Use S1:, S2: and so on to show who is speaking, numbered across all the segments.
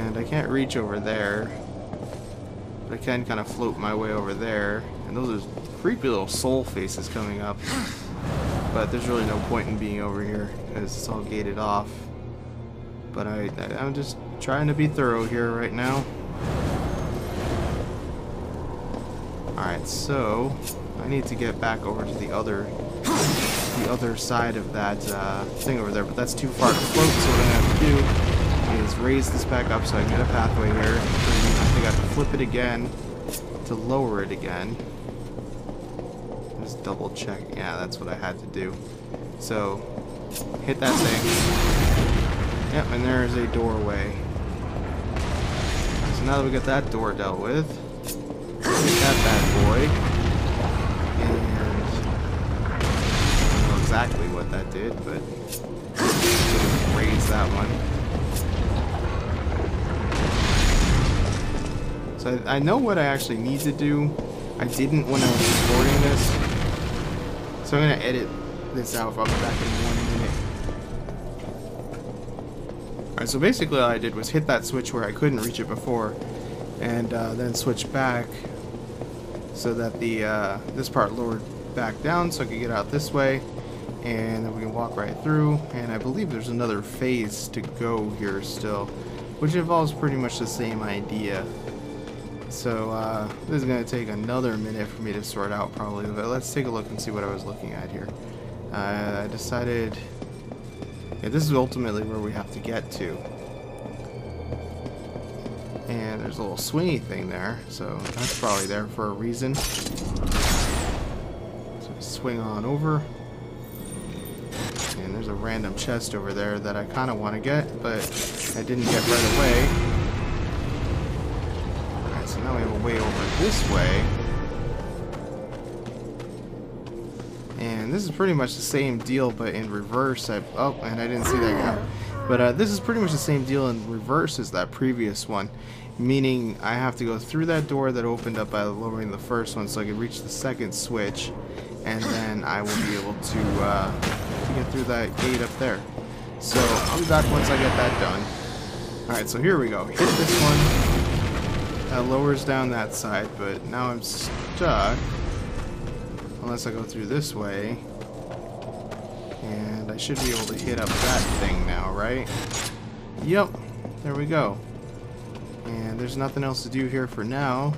S1: And I can't reach over there. But I can kind of float my way over there. And those are creepy little soul faces coming up. But there's really no point in being over here because it's all gated off. But I'm just trying to be thorough here right now. Alright, so I need to get back over to the other side of that thing over there, but that's too far to float, so what I'm going to have to do is raise this back up so I can get a pathway here. I think I have to flip it again to lower it again. Just double check. Yeah, that's what I had to do. So, hit that thing. Yep, and there's a doorway. So now that we got that door dealt with, hit that bad boy. And I don't know exactly what that did, but raise that one. So I know what I actually need to do. I didn't when I was recording this. So I'm going to edit this out. I'll be back in 1 minute. Alright, so basically all I did was hit that switch where I couldn't reach it before. And then switch back so that the this part lowered back down so I could get out this way. And then we can walk right through. And I believe there's another phase to go here still, which involves pretty much the same idea. So this is going to take another minute for me to sort out probably, but let's take a look and see what I was looking at here. I decided, yeah, this is ultimately where we have to get to. And there's a little swingy thing there, so that's probably there for a reason. So swing on over. And there's a random chest over there that I kind of want to get, but I didn't get right away. So now we have a way over this way. And this is pretty much the same deal, but in reverse. Oh, and I didn't see that guy. But this is pretty much the same deal in reverse as that previous one. Meaning I have to go through that door that opened up by lowering the first one so I can reach the second switch. And then I will be able to get through that gate up there. So I'll be back once I get that done. Alright, so here we go. Hit this one. That lowers down that side, but now I'm stuck unless I go through this way, and I should be able to hit up that thing now, right? Yep, there we go. And there's nothing else to do here for now.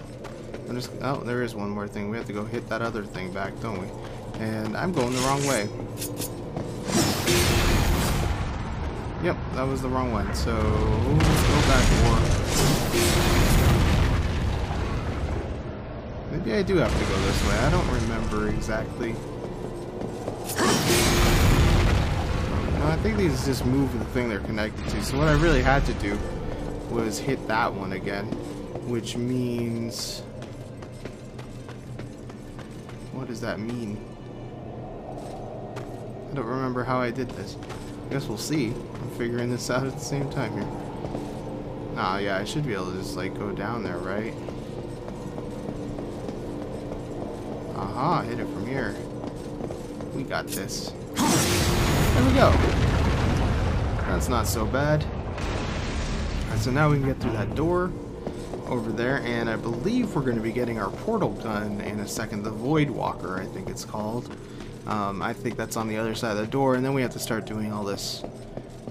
S1: Oh, there is one more thing. We have to go hit that other thing back, don't we? And I'm going the wrong way. Yep, that was the wrong one, so let's go back more. Maybe I do have to go this way. I don't remember exactly. No, I think these just move the thing they're connected to. So what I really had to do was hit that one again, which means... what does that mean? I don't remember how I did this. I guess we'll see. I'm figuring this out at the same time here. Ah, yeah, I should be able to just like go down there, right? Aha, hit it from here. We got this. There we go. That's not so bad. Alright, so now we can get through that door over there, and I believe we're going to be getting our portal gun in a second. The Voidwalker, I think it's called. I think that's on the other side of the door, and then we have to start doing all this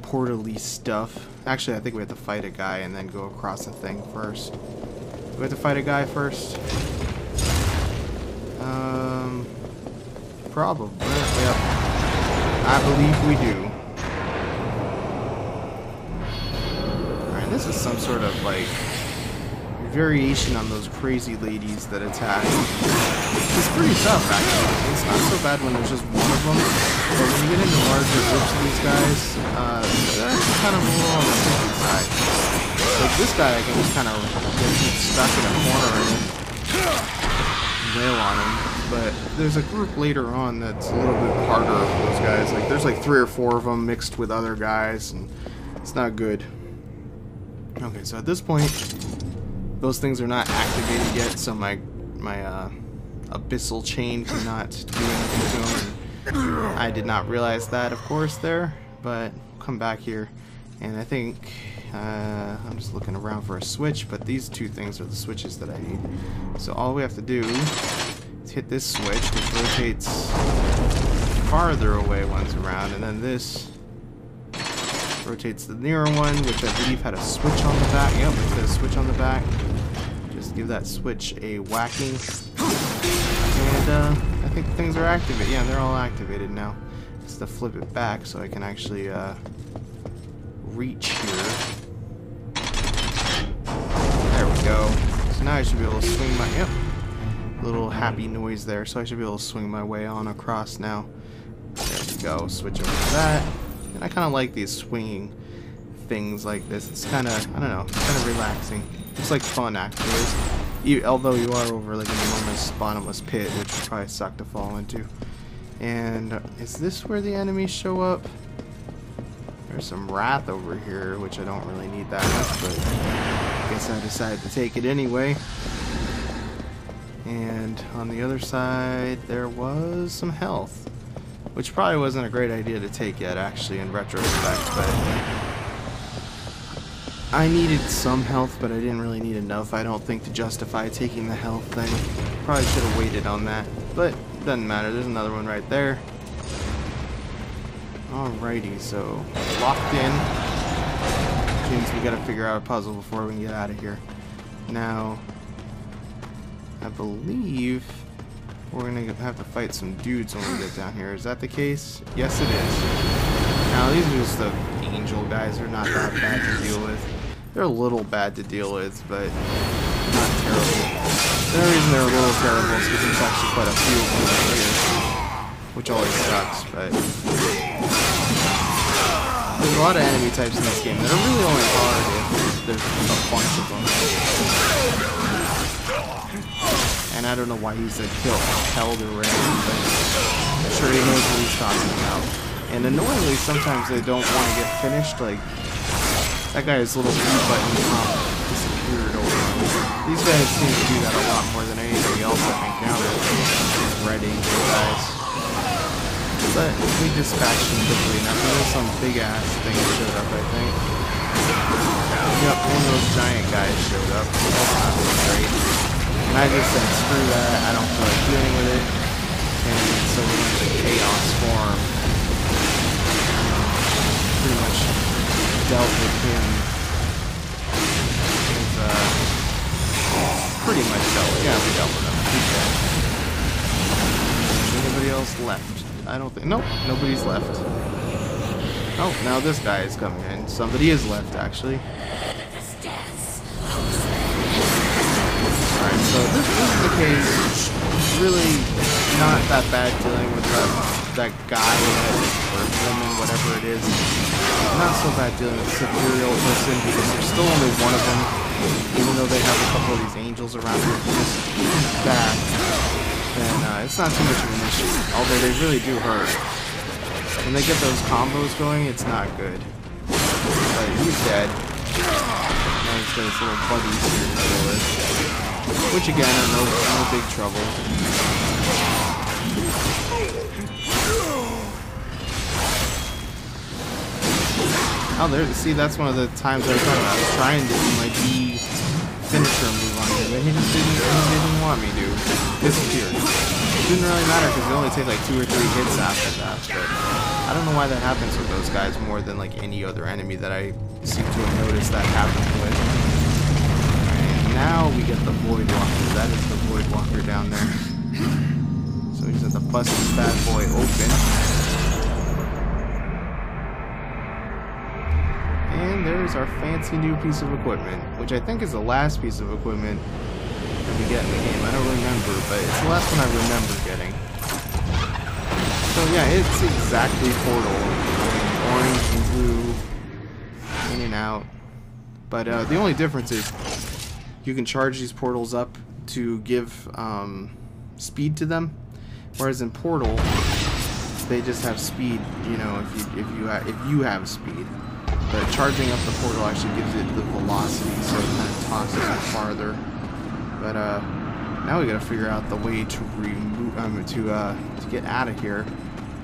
S1: portal-y stuff. Actually, I think we have to fight a guy and then go across the thing first. Do we have to fight a guy first? Probably. Yep. I believe we do. Alright, this is some sort of like variation on those crazy ladies that attack. It's pretty tough actually. It's not so bad when there's just one of them, but when you get into larger groups of these guys, that's kind of a little on the tricky side. Like this guy, I can just kind of get stuck in a corner and wail on him. But there's a group later on that's a little bit harder for those guys. Like there's like 3 or 4 of them mixed with other guys, and it's not good. Okay, so at this point, those things are not activated yet, so my abyssal chain cannot do anything to them. I did not realize that, of course, there, but come back here, and I think I'm just looking around for a switch, but these two things are the switches that I need. So all we have to do is hit this switch, which rotates farther away ones around, and then this rotates the nearer one, which I believe had a switch on the back. Yep, it says switch on the back. Just give that switch a whacking, and I think things are activated. Yeah, they're all activated now. Just to flip it back so I can actually reach here. There we go. So now I should be able to swing my, yep, little happy noise there. So I should be able to swing my way on across now. There we go. Switch over to that. And I kind of like these swinging things like this. It's kind of, I don't know, it's kind of relaxing. It's like fun actually. Although you are over like an enormous bottomless pit, which would probably suck to fall into. And is this where the enemies show up? There's some wrath over here, which I don't really need that much, but I guess I decided to take it anyway. And on the other side, there was some health, which probably wasn't a great idea to take yet, actually, in retrospect, but I needed some health, but I didn't really need enough, I don't think, to justify taking the health thing. Probably should have waited on that, but doesn't matter. There's another one right there. Alrighty, so locked in. Which means we gotta figure out a puzzle before we can get out of here. Now, I believe we're gonna have to fight some dudes when we get down here. Is that the case? Yes, it is. Now, these are just the angel guys. They're not that bad to deal with. They're a little bad to deal with, but not terrible. The only reason they're a little terrible is because there's actually quite a few of them right here, which always sucks, but there's a lot of enemy types in this game that are really only hard if there's a bunch of them. And I don't know why he's a held or random, but I'm sure he knows what he's talking about. And annoyingly, sometimes they don't want to get finished, like that guy's little B button disappeared over. These guys seem to do that a lot more than anything else I've encountered. These red angel guys. But we dispatched them quickly enough. There's some big ass thing that showed up, I think. Yep, one of those giant guys showed up. That's not really great. And I just said, screw that, I don't feel like dealing with it. And so we went to Chaos form. Pretty much dealt with him. Pretty much dealt with him. Yeah, we dealt with him. He's dead. Is anybody else left? I don't think. Nope, nobody's left. Oh, now this guy is coming in. Somebody is left, actually. Alright, so this is the case. Really not that bad dealing with that guy or woman, whatever it is. Not so bad dealing with the Imperial person because there's still only one of them, even though they have a couple of these angels around here. Just that, then it's not too much of an issue. Although they really do hurt. When they get those combos going, it's not good. But he's dead. Now he's got his little buddies here to deal with. Which again are no big trouble. Oh, there. See, that's one of the times I was talking about. I was trying to do my D finisher move on him, and he just didn't want me to. Disappeared. It didn't really matter because it only take like 2 or 3 hits after that. But I don't know why that happens with those guys more than like any other enemy that I seem to have noticed that happening with. And now we get the Voidwalker. That is the Voidwalker down there. So we just have to bust this bad boy open. And there's our fancy new piece of equipment, which I think is the last piece of equipment that we get in the game. I don't remember, but it's the last one I remember getting. So yeah, it's exactly Portal. Orange and blue, in and out. But the only difference is you can charge these portals up to give speed to them, whereas in Portal they just have speed. You know, if you have speed. But charging up the portal actually gives it the velocity, so it kind of tosses it farther. But now we gotta figure out the way to remove, to get out of here,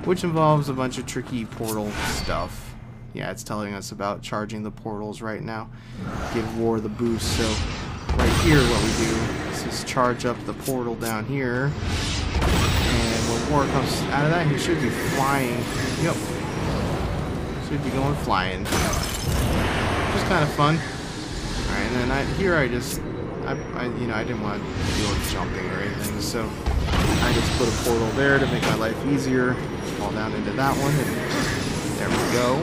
S1: which involves a bunch of tricky portal stuff. Yeah, it's telling us about charging the portals right now. Give War the boost. So right here what we do is just charge up the portal down here. And when War comes out of that, he should be flying. Yep. Should be going flying. Which is kind of fun. Alright, and then I didn't want to deal with jumping or anything, so I just put a portal there to make my life easier. Fall down into that one, and there we go.